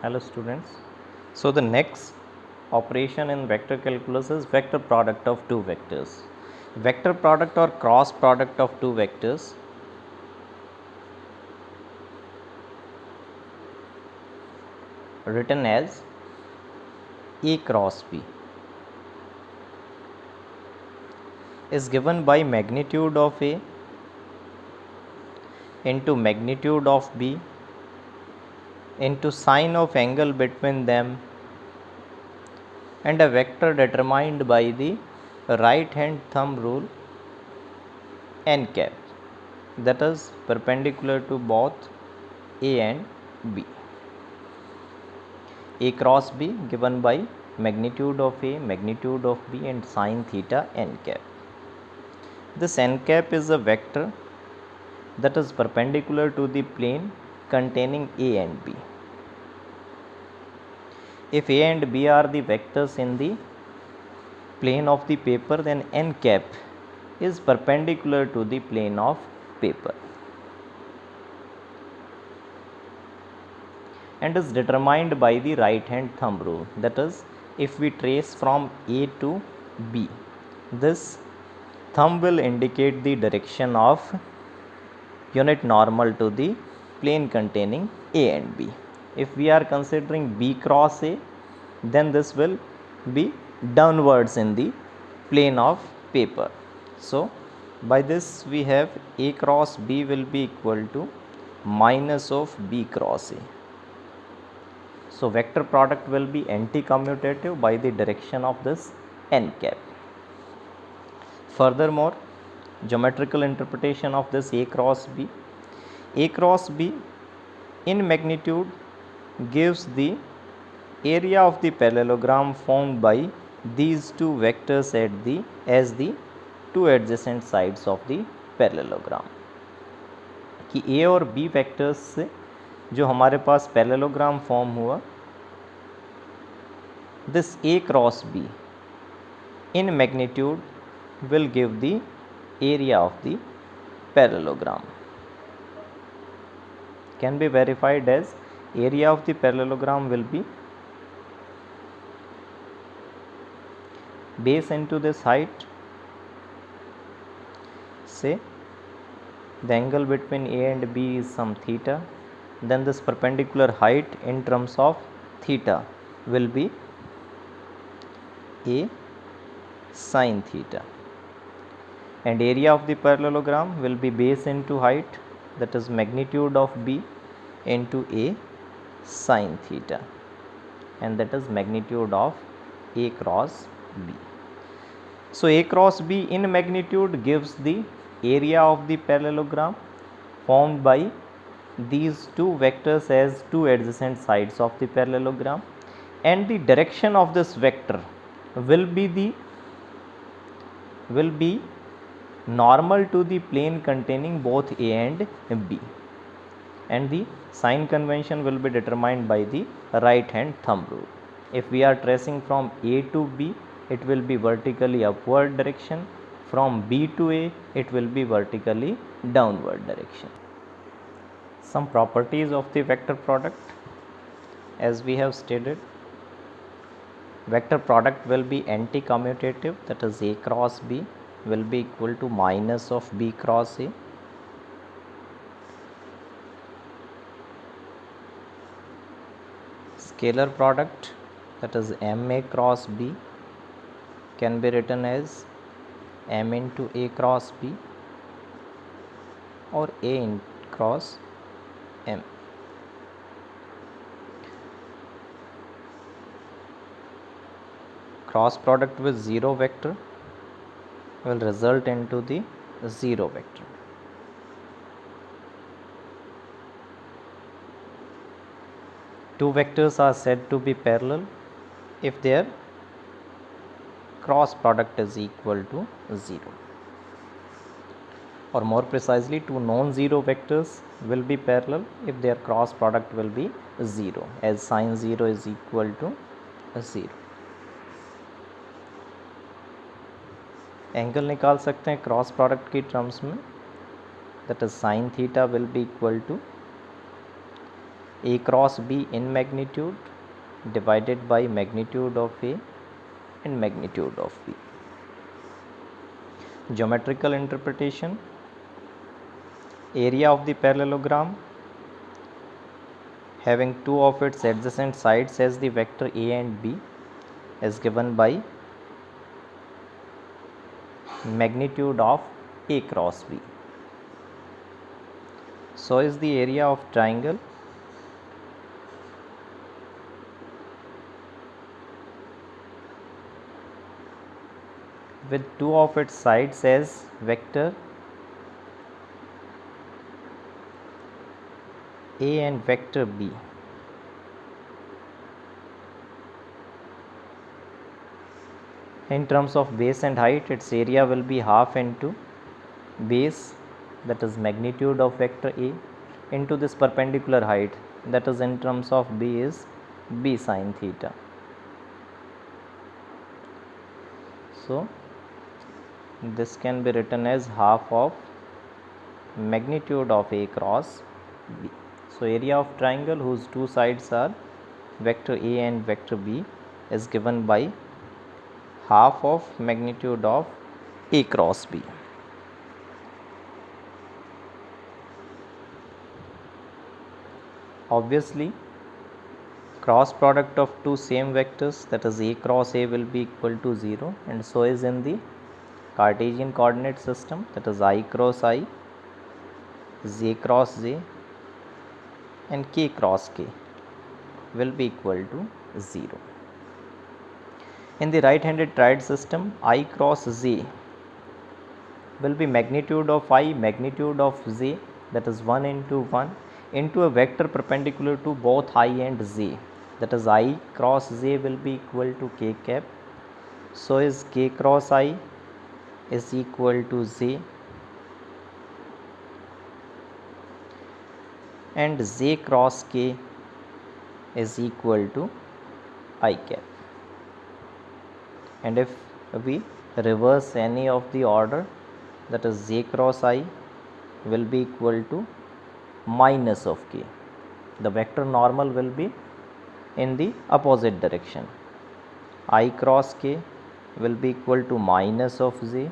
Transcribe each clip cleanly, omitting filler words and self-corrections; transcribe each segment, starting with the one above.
Hello students. So the next operation in vector calculus is vector product of two vectors. Vector product or cross product of two vectors written as A cross B is given by magnitude of A into magnitude of B into sine of angle between them and a vector determined by the right hand thumb rule n cap, that is perpendicular to both A and B. A cross B given by magnitude of A, magnitude of B and sine theta n cap. This n cap is a vector that is perpendicular to the plane containing A and B. If A and B are the vectors in the plane of the paper, then n cap is perpendicular to the plane of paper and is determined by the right hand thumb rule. That is, if we trace from A to B, this thumb will indicate the direction of unit normal to the plane containing A and B. If we are considering B cross A, then this will be downwards in the plane of paper. So by this we have A cross B will be equal to minus of B cross A. So vector product will be anti-commutative by the direction of this n cap. Furthermore, geometrical interpretation of this A cross B. A cross B in magnitude gives the area of the parallelogram formed by these two vectors as the two adjacent sides of the parallelogram. कि A और B vectors से जो हमारे पास parallelogram form हुआ, this A cross B in magnitude will give the area of the parallelogram. Can be verified as area of the parallelogram will be base into this height. Say the angle between A and B is some theta, then this perpendicular height in terms of theta will be A sine theta, and area of the parallelogram will be base into height, that is magnitude of B into A sine theta, and that is magnitude of A cross B. So A cross B in magnitude gives the area of the parallelogram formed by these two vectors as two adjacent sides of the parallelogram, and the direction of this vector will be normal to the plane containing both A and B, and the sign convention will be determined by the right hand thumb rule. If we are tracing from A to B, it will be vertically upward direction. From B to A, it will be vertically downward direction. Some properties of the vector product, as we have stated, vector product will be anti-commutative, that is A cross B will be equal to minus of B cross A. Scalar product, that is MA cross B, can be written as M into A cross B or A in cross M. Cross product with zero vector will result into the zero vector. Two vectors are said to be parallel if their cross product is equal to 0, or more precisely, two non-zero vectors will be parallel if their cross product will be 0, as sine 0 is equal to 0. Angle निकाल सकते हैं cross product की terms में, that is sine theta will be equal to A cross B in magnitude divided by magnitude of A and magnitude of B. Geometrical interpretation. Area of the parallelogram having two of its adjacent sides as the vector A and B is given by magnitude of A cross B. So is the area of triangle with two of its sides as vector A and vector B. In terms of base and height, its area will be half into base, that is magnitude of vector A, into this perpendicular height, that is in terms of B is B sin theta. So this can be written as half of magnitude of A cross B. So area of triangle whose two sides are vector A and vector B is given by half of magnitude of A cross B. Obviously, cross product of two same vectors, that is A cross A, will be equal to 0, and so is in the Cartesian coordinate system, that is I cross I, J cross J and K cross K will be equal to 0. In the right handed triad system, I cross J will be magnitude of I, magnitude of J, that is 1 into 1, into a vector perpendicular to both I and J, that is I cross J will be equal to K cap. So is K cross I is equal to J, and J cross K is equal to I cap. And if we reverse any of the order, that is J cross I will be equal to minus of K. The vector normal will be in the opposite direction. I cross K will be equal to minus of J,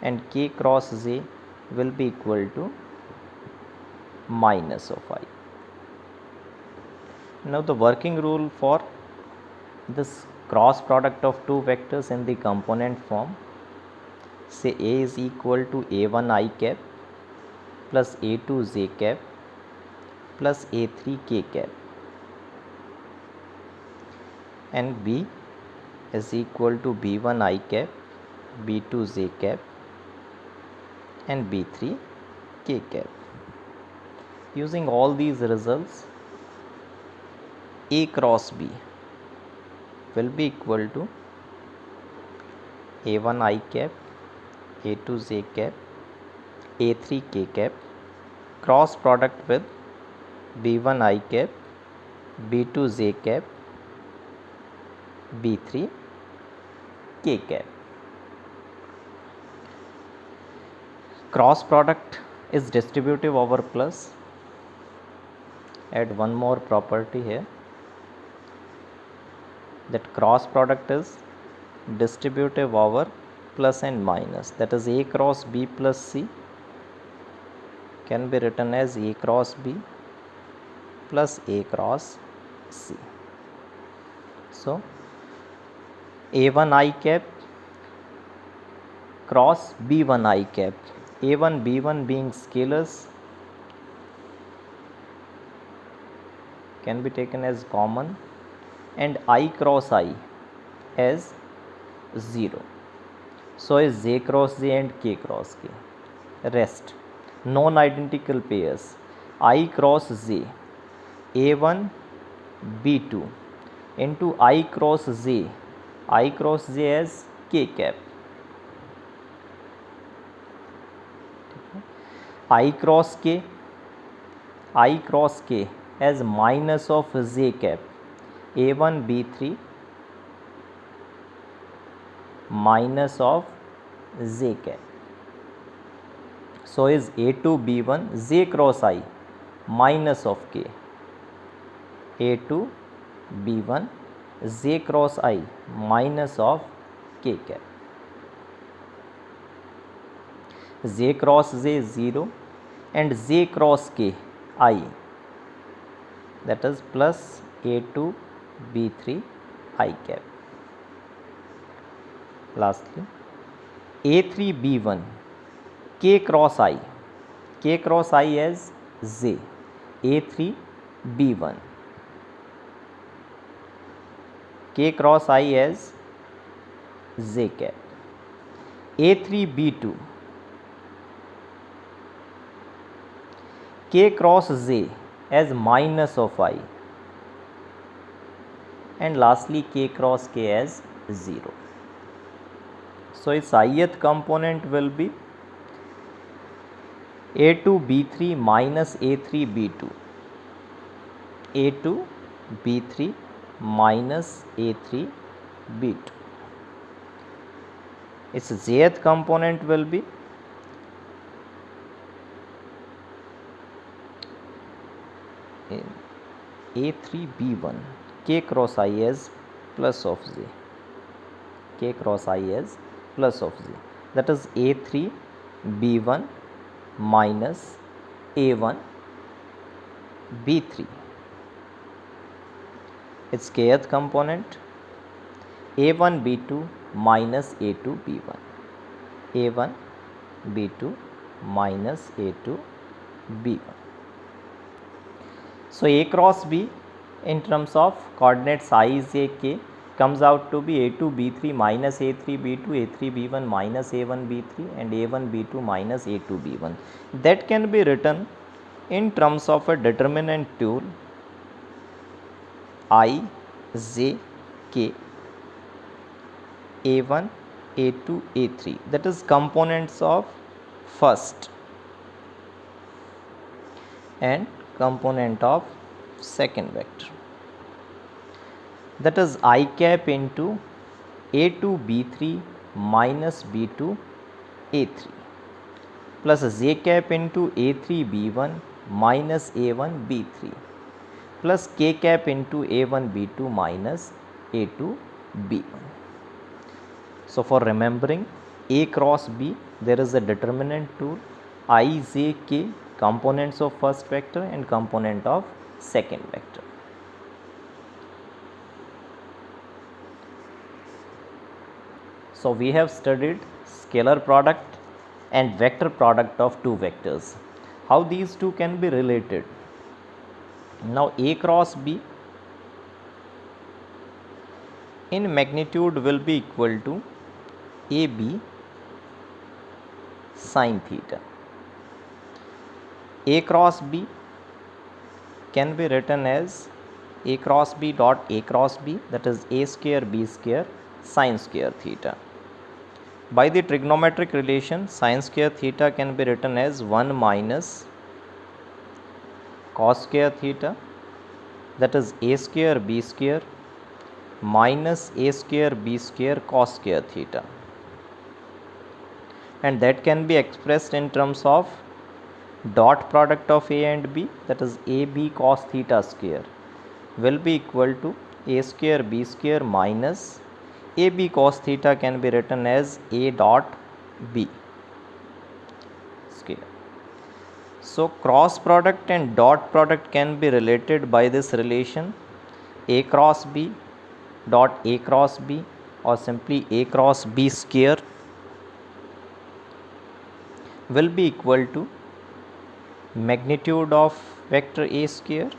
and K cross J will be equal to minus of I. Now the working rule for this cross product of two vectors in the component form, say A is equal to A1 I cap plus A2 J cap plus A3 K cap, and B is equal to B1 I cap, B2 J cap and B3 K cap. Using all these results, A cross B will be equal to A1 I cap, A2 J cap, A3 K cap, cross product with B1 I cap, B2 J cap, B3 K cap. Cross product is distributive over plus. Add one more property here, that cross product is distributive over plus and minus, that is A cross B plus C can be written as A cross B plus A cross C. So A1 I cap cross B1 I cap, A1 B1 being scalars can be taken as common, and I cross I as 0. So is J cross J and K cross K. Rest non-identical pairs I cross J, A1 B2 into I cross J as K cap, I cross K as minus of J cap, A1 B3 minus of J cap. So is A2 B1 J cross I minus of K, A2 B1 j cross I minus of k cap. J cross j 0 and j cross k I, that is plus A2 B3 I cap. Lastly, A3 B1 k cross I as j, A3 B1 k cross I as j cap, A3 B2 k cross j as minus of I, and lastly k cross k as 0. So its ith component will be A2 B3 minus A3 B2, A2 B3 minus A3 B2. Its jth component will be A3 B1 k cross I as plus of j, k cross I as plus of j, that is A3 B1 minus A1 B3. Its kth component A1 B2 minus A2 B1, A1 B2 minus A2 B1. So A cross B in terms of coordinates I, j, k comes out to be A2 B3 minus A3 B2, A3 B1 minus A1 B3 and A1 B2 minus A2 B1. That can be written in terms of a determinant tool I, j, k, A1, A2, A3, that is components of first and component of second vector, that is I cap into A2 B3 minus B2 A3 plus j cap into A3 B1 minus A1 B3 plus k cap into A1 B2 minus A2 B1. So for remembering A cross B, there is a determinant tool I, j, k, components of first vector and component of second vector. So we have studied scalar product and vector product of two vectors, how these two can be related. Now A cross B in magnitude will be equal to AB sin theta. A cross B can be written as A cross B dot A cross B, that is A square B square sin square theta. By the trigonometric relation, sin square theta can be written as 1 minus cos square theta, that is A square B square minus A square B square cos square theta, and that can be expressed in terms of dot product of A and B, that is AB cos theta square will be equal to A square B square minus AB cos theta can be written as A dot B square. So cross product and dot product can be related by this relation A cross B dot A cross B, or simply A cross B square will be equal to magnitude of vector A square,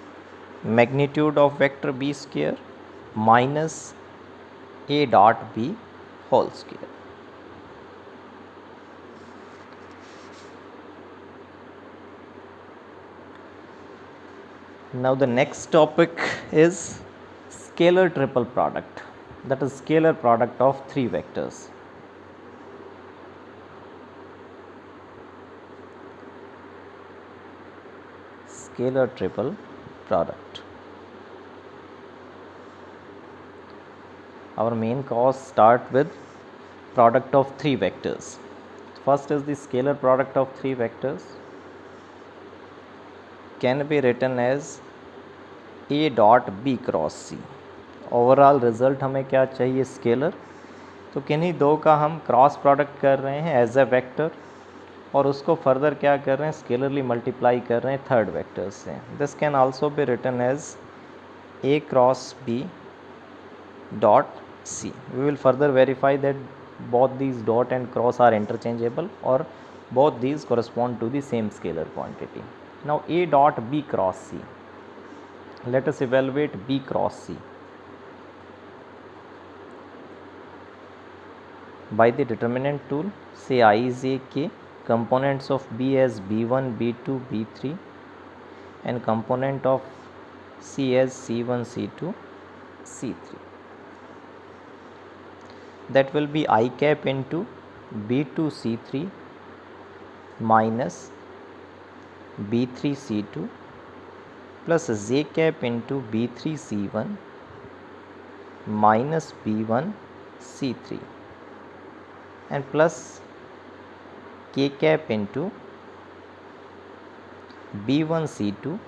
magnitude of vector B square minus A dot B whole square. Now the next topic is scalar triple product, that is scalar product of three vectors. Scalar triple product. Our main course start with product of three vectors. First is the scalar product of three vectors, can be written as a dot b cross c. Overall result हमें क्या चाहिए, scalar. तो किन्हीं दो का हम cross product कर रहे हैं एज ए वेक्टर और उसको फर्दर क्या कर रहे हैं, स्केलरली मल्टीप्लाई कर रहे हैं थर्ड वेक्टर से। This can also be written as a cross b dot c. We will further verify that both these dot and cross are interchangeable or both these correspond to the same scalar quantity. Now a dot b cross c. Let us evaluate b cross c. By the determinant tool, say I is a k, components of b as b1, b2, b3 and component of c as c1, c2, c3. That will be I cap into b2 c3 minus b3 c2 plus j cap into b3 c1 minus b1 c3 and plus k cap into b1 c2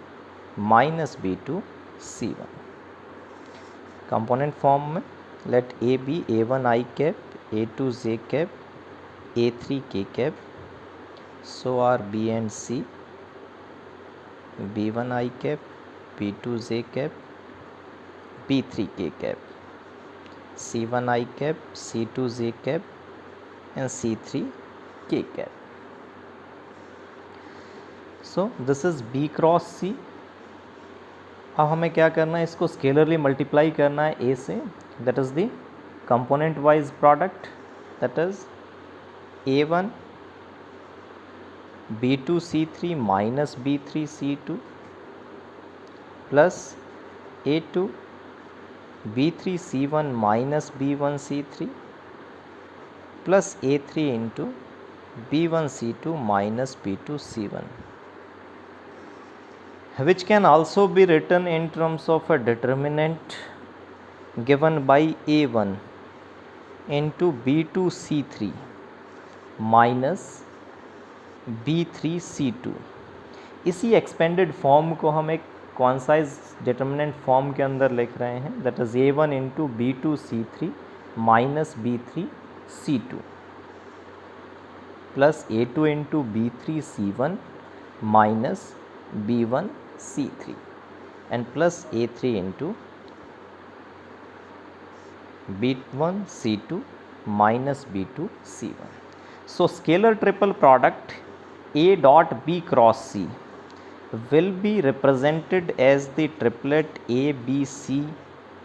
minus b2 c1. Component form में let a be a1 I cap, a2 j cap, a3 k cap. So are b and c, b1 I cap, b2 j cap, b3 k cap, c1 I cap, c2 j cap and c3 k cap. So this is b cross c. अब हमें क्या करना है, इसको स्केलरली multiply करना है a से, that is the component wise product, that is a1 b2 c3 minus b3 c2 plus a2 b3 c1 minus b1 c3 plus a3 into b1 c2 minus b2 c1, which can also be written in terms of a determinant given by a1 into b2 c3 minus b3 c2. इसी expanded form को हम एक क्वांसाइज determinant form के अंदर लिख रहे हैं, that is a1 into b2 c3 minus b3 c2 plus a2 into b3 c1 minus b1 c3 and plus a3 into b1 c2 minus b2 c1. So scalar triple product a dot b cross c will be represented as the triplet a b c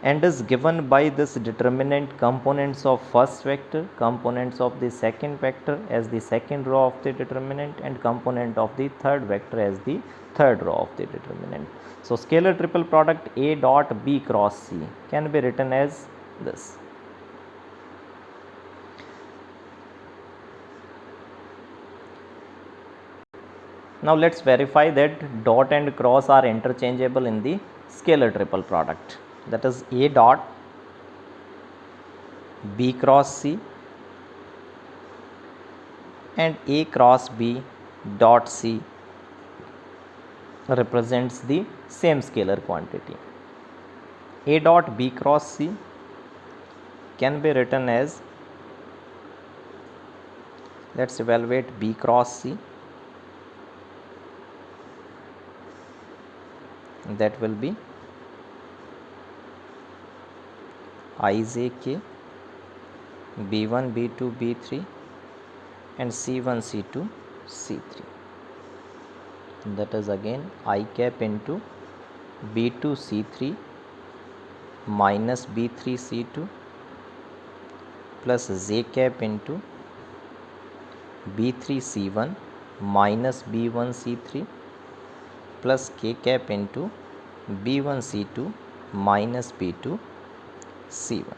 and is given by this determinant components of first vector, components of the second vector as the second row of the determinant and component of the third vector as the third row of the determinant. So scalar triple product a dot b cross c can be written as this. Now let's verify that dot and cross are interchangeable in the scalar triple product, that is a dot b cross c and a cross b dot c represents the same scalar quantity. A dot b cross c can be written as, let's evaluate b cross c, that will be ijk b1 b2 b3 and c1 c2 c3, that is again I cap into b2 c3 minus b3 c2 plus j cap into b3 c1 minus b1 c3 plus k cap into b1 c2 minus b2 c1.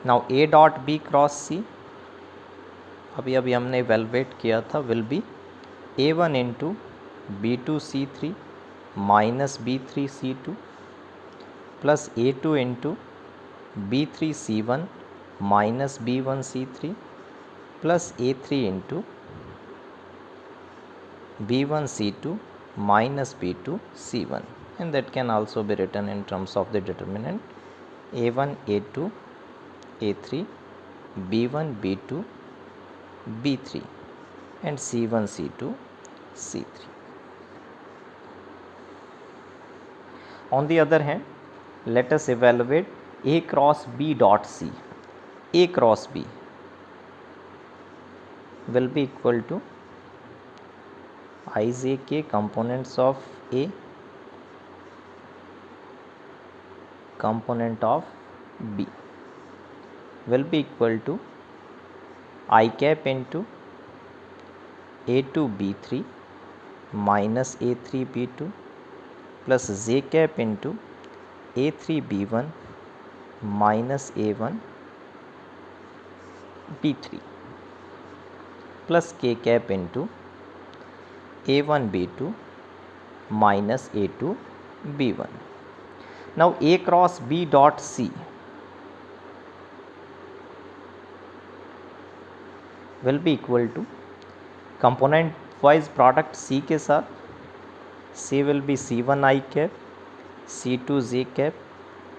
Now a dot b cross c अभी हमने evaluate किया था, will be a1 into b2 c3 minus b3 c2 plus a2 into b3 c1 minus b1 c3 plus a3 into b1 c2 minus b2 c1 and that can also be written in terms of the determinant a1 a2 a3 b1 b2 b3 and c1 c2 c3. On the other hand, let us evaluate a cross b dot c. A cross b will be equal to ijk components of A component of B will be equal to I cap into A2 B3 minus A3 B2 plus J cap into A3 B1 minus A1 B3 plus K cap into A1 B2 minus A2 B1. Now A cross B dot C will be equal to component wise product C के साथ C will be C1 I cap, C2 J cap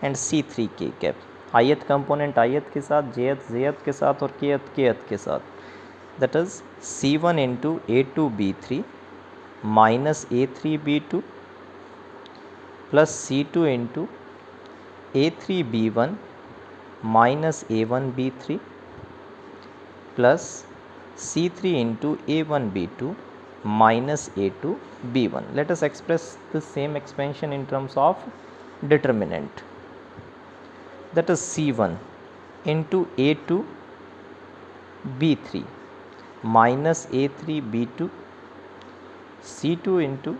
and C3 K cap. ith component ith के साथ, jth के साथ और kth के साथ. That is C1 into A2 B3 minus A3 B2 plus C2 into A3 B1 minus A1 B3 plus C3 into A1 B2 minus A2 B1. Let us express the same expansion in terms of determinant. That is C1 into A2 B3 minus A3 B2 C2 into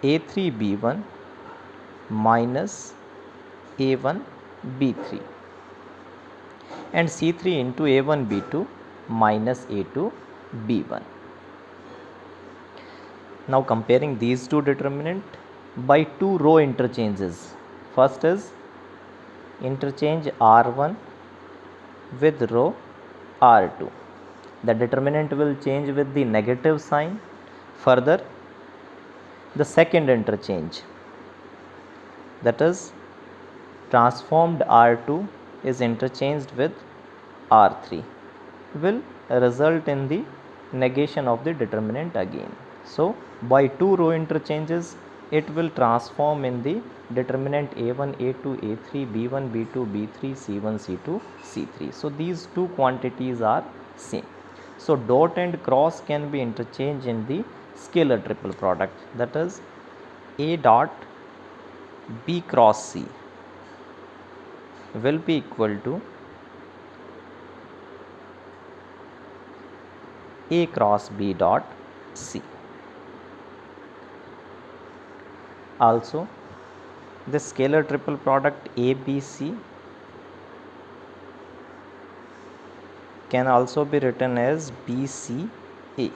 A3 B1 minus A1 B3 and C3 into A1 B2 minus A2 B1. Now comparing these two determinant by two row interchanges. First is interchange R1 with row R2. The determinant will change with the negative sign. Further, the second interchange, that is transformed R2 is interchanged with R3, will result in the negation of the determinant again. So by two row interchanges, it will transform in the determinant A1 A2 A3 B1 B2 B3 C1 C2 C3. So these two quantities are same. So dot and cross can be interchanged in the scalar triple product, that is A dot B cross C will be equal to A cross B dot C. Also, the scalar triple product ABC can also be written as BCA.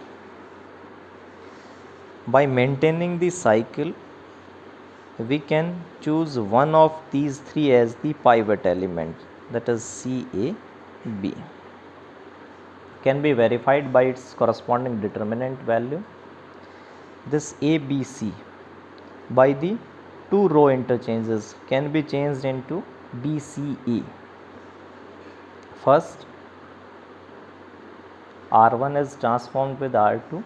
By maintaining the cycle, we can choose one of these three as the pivot element, that is CAB. Can be verified by its corresponding determinant value. This ABC by the two row interchanges can be changed into BCA. First, R1 is transformed with R2,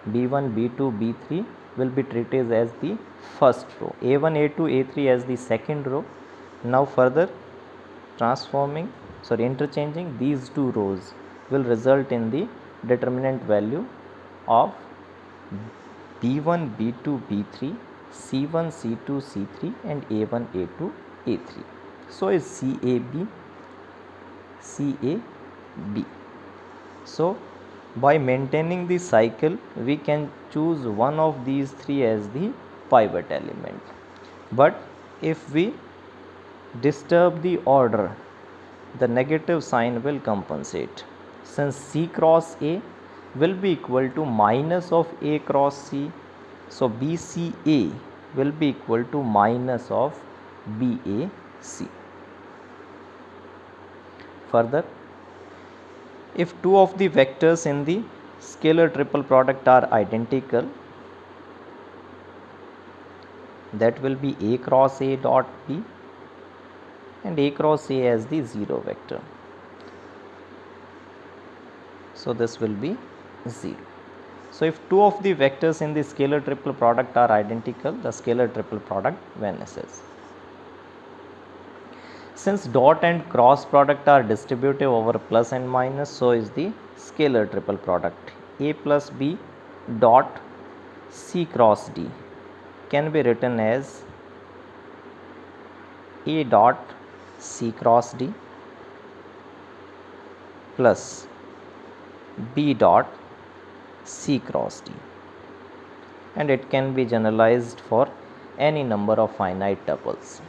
B1, B2, B3 will be treated as the first row, A1, A2, A3 as the second row. Now further interchanging these two rows will result in the determinant value of B1, B2, B3, C1, C2, C3 and A1, A2, A3. So is CAB, CAB. So by maintaining the cycle, we can choose one of these three as the pivot element. But if we disturb the order, the negative sign will compensate. Since C cross A will be equal to minus of A cross C, so BCA will be equal to minus of BAC. Further, if two of the vectors in the scalar triple product are identical, that will be A cross A dot B and A cross A as the 0 vector. So this will be 0. So if two of the vectors in the scalar triple product are identical, the scalar triple product vanishes. Since dot and cross product are distributive over plus and minus, so is the scalar triple product. A plus B dot C cross D can be written as A dot C cross D plus B dot C cross D, and it can be generalized for any number of finite tuples.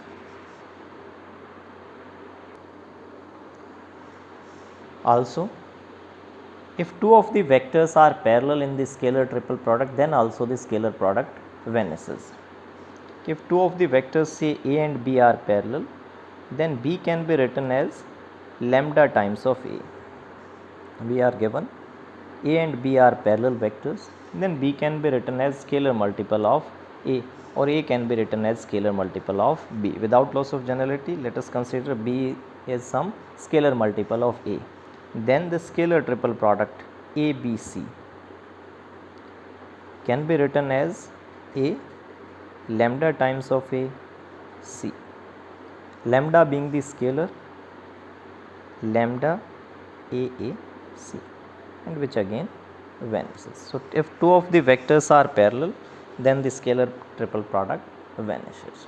Also, if two of the vectors are parallel in the scalar triple product, then also the scalar product vanishes. If two of the vectors say A and B are parallel, then B can be written as lambda times of A. We are given A and B are parallel vectors, then B can be written as scalar multiple of A, or A can be written as scalar multiple of B. Without loss of generality, let us consider B is some scalar multiple of A. Then the scalar triple product ABC can be written as A lambda times of A C, lambda being the scalar, lambda A C, and which again vanishes. So if two of the vectors are parallel, then the scalar triple product vanishes.